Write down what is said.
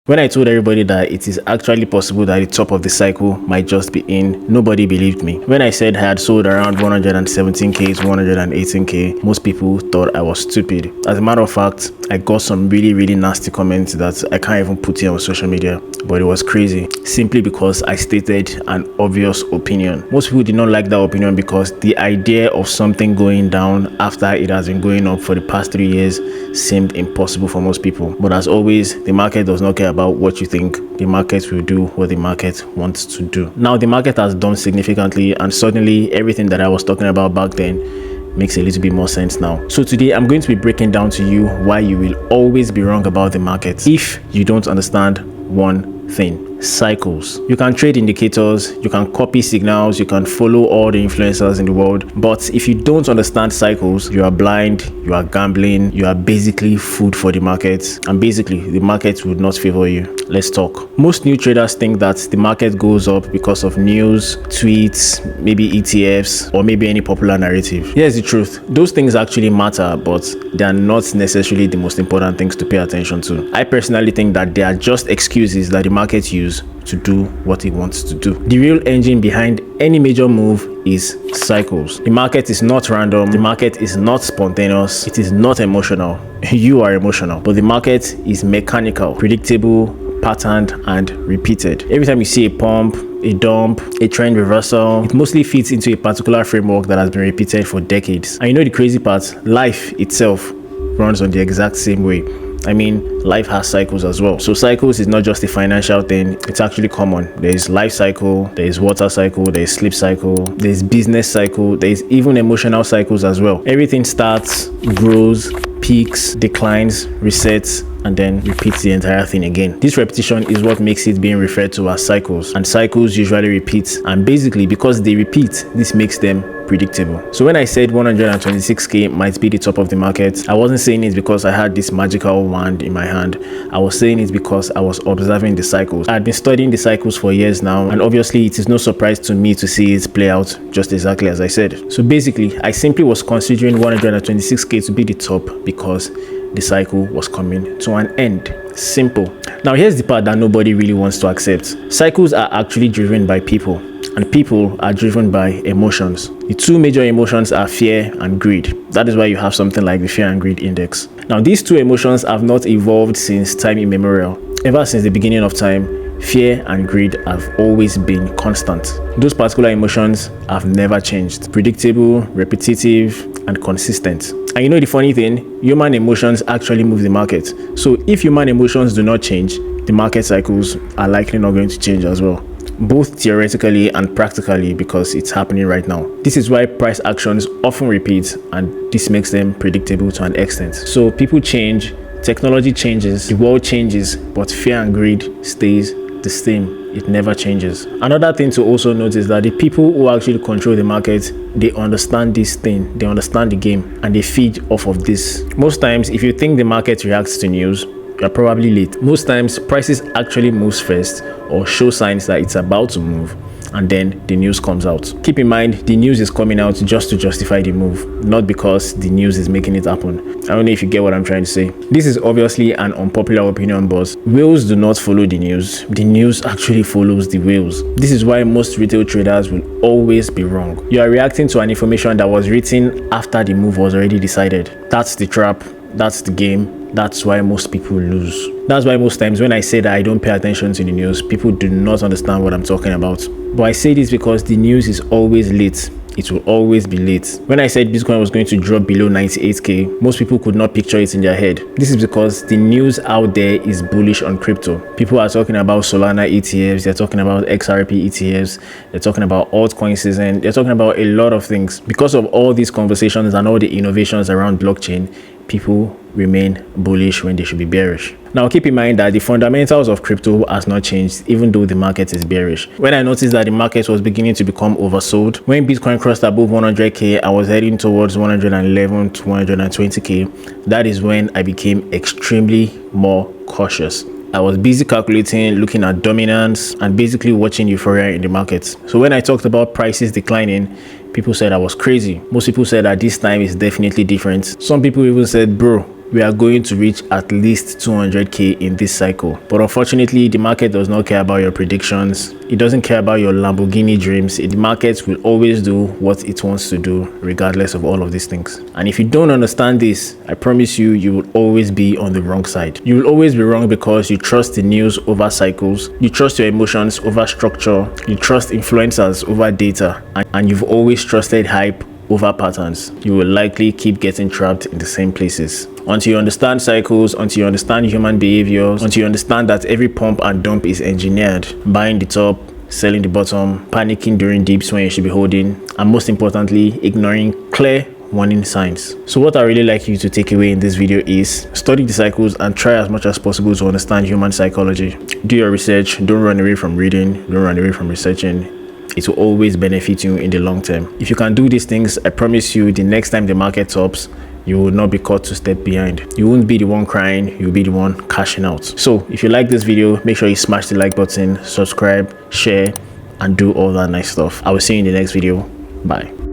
When I told everybody that it is actually possible that the top of the cycle might just be in, nobody believed me. When I said I had sold around 117k to 118k, most people thought I was stupid. As a matter of fact, I got some really nasty comments that I can't even put here on social media, but it was crazy simply because I stated an obvious opinion. Most people did not like that opinion because the idea of something going down after it has been going up for the past 3 years seemed impossible for most people. But as always, the market does not care about what you think. The market will do what the market wants to do. Now the market has done significantly, and suddenly everything that I was talking about back then makes a little bit more sense now. So today I'm going to be breaking down to you why you will always be wrong about the market if you don't understand one thing: cycles. You can trade indicators, you can copy signals, you can follow all the influencers in the world, but if you don't understand cycles, you are blind, you are gambling, you are basically food for the market, and basically the market would not favor you. Let's talk. Most new traders think that the market goes up because of news, tweets, maybe ETFs, or maybe any popular narrative. Here's the truth: those things actually matter, but they are not necessarily the most important things to pay attention to. I personally think that they are just excuses that the market use to do what it wants to do. The real engine behind any major move is cycles. The market is not random, the market is not spontaneous, it is not emotional. You are emotional, but the market is mechanical, predictable, patterned, and repeated. Every time you see a pump, a dump, a trend reversal, it mostly fits into a particular framework that has been repeated for decades. And you know the crazy part? Life itself runs on the exact same way. I mean, life has cycles as well. So cycles is not just a financial thing, it's actually common. There is life cycle, there is water cycle, there is sleep cycle, there is business cycle, there is even emotional cycles as well. Everything starts, grows, peaks, declines, resets, and then repeats the entire thing again. This repetition is what makes it being referred to as cycles, and cycles usually repeat, and basically because they repeat, this makes them predictable. So when I said 126k might be the top of the market, I wasn't saying it because I had this magical wand in my hand. I was saying it because I was observing the cycles. I had been studying the cycles for years now, and obviously it is no surprise to me to see it play out just exactly as I said. So basically, I simply was considering 126k to be the top because the cycle was coming to an end. Simple. Now here's the part that nobody really wants to accept. Cycles are actually driven by people, and people are driven by emotions. The two major emotions are fear and greed. That is why you have something like the fear and greed index. Now these two emotions have not evolved since time immemorial. Ever since the beginning of time, fear and greed have always been constant. Those particular emotions have never changed. Predictable, repetitive, and consistent. And you know the funny thing? Human emotions actually move the market. So if human emotions do not change, the market cycles are likely not going to change as well, both theoretically and practically, because it's happening right now. This is why price actions often repeat, and this makes them predictable to an extent. So people change, technology changes, the world changes, but fear and greed stays the same. It never changes. Another thing to also note is that the people who actually control the market, they understand this thing, they understand the game, and they feed off of this. Most times, if you think the market reacts to news, you're probably late. Most times, prices actually moves first or show signs that it's about to move, and then the news comes out. Keep in mind, the news is coming out just to justify the move, not because the news is making it happen. I don't know if you get what I'm trying to say. This is obviously an unpopular opinion, but whales do not follow the news. The news actually follows the whales. This is why most retail traders will always be wrong. You are reacting to an information that was written after the move was already decided. That's the trap. That's the game. That's why most people lose. That's why most times when I say that I don't pay attention to the news, people do not understand what I'm talking about. But I say this because the news is always late. It will always be late. When I said Bitcoin was going to drop below 98k, most people could not picture it in their head. This is because the news out there is bullish on crypto. People are talking about Solana ETFs, they're talking about XRP ETFs, they're talking about altcoin season, they're talking about a lot of things. Because of all these conversations and all the innovations around blockchain, people remain bullish when they should be bearish. Now keep in mind that the fundamentals of crypto has not changed even though the market is bearish. When I noticed that the market was beginning to become oversold, when Bitcoin crossed above 100k, I was heading towards 111 to 120k. That is when I became extremely more cautious. I was busy calculating, looking at dominance, and basically watching euphoria in the market. So when I talked about prices declining, people said I was crazy. Most people said that this time is definitely different. Some people even said, bro, we are going to reach at least 200k in this cycle. But unfortunately, the market does not care about your predictions. It doesn't care about your Lamborghini dreams. The market will always do what it wants to do regardless of all of these things. And if you don't understand this, I promise you, you will always be on the wrong side. You will always be wrong because you trust the news over cycles, you trust your emotions over structure, you trust influencers over data, and you've always trusted hype over patterns. You will likely keep getting trapped in the same places. Until you understand cycles, until you understand human behaviors, until you understand that every pump and dump is engineered, buying the top, selling the bottom, panicking during dips when you should be holding, and most importantly, ignoring clear warning signs. So what I really like you to take away in this video is study the cycles and try as much as possible to understand human psychology. Do your research, don't run away from reading, don't run away from researching. It will always benefit you in the long term. If you can do these things, I promise you the next time the market tops, you will not be caught 2 steps behind. You won't be the one crying, you'll be the one cashing out. So if you like this video, make sure you smash the like button, subscribe, share, and do all that nice stuff. I will see you in the next video. Bye.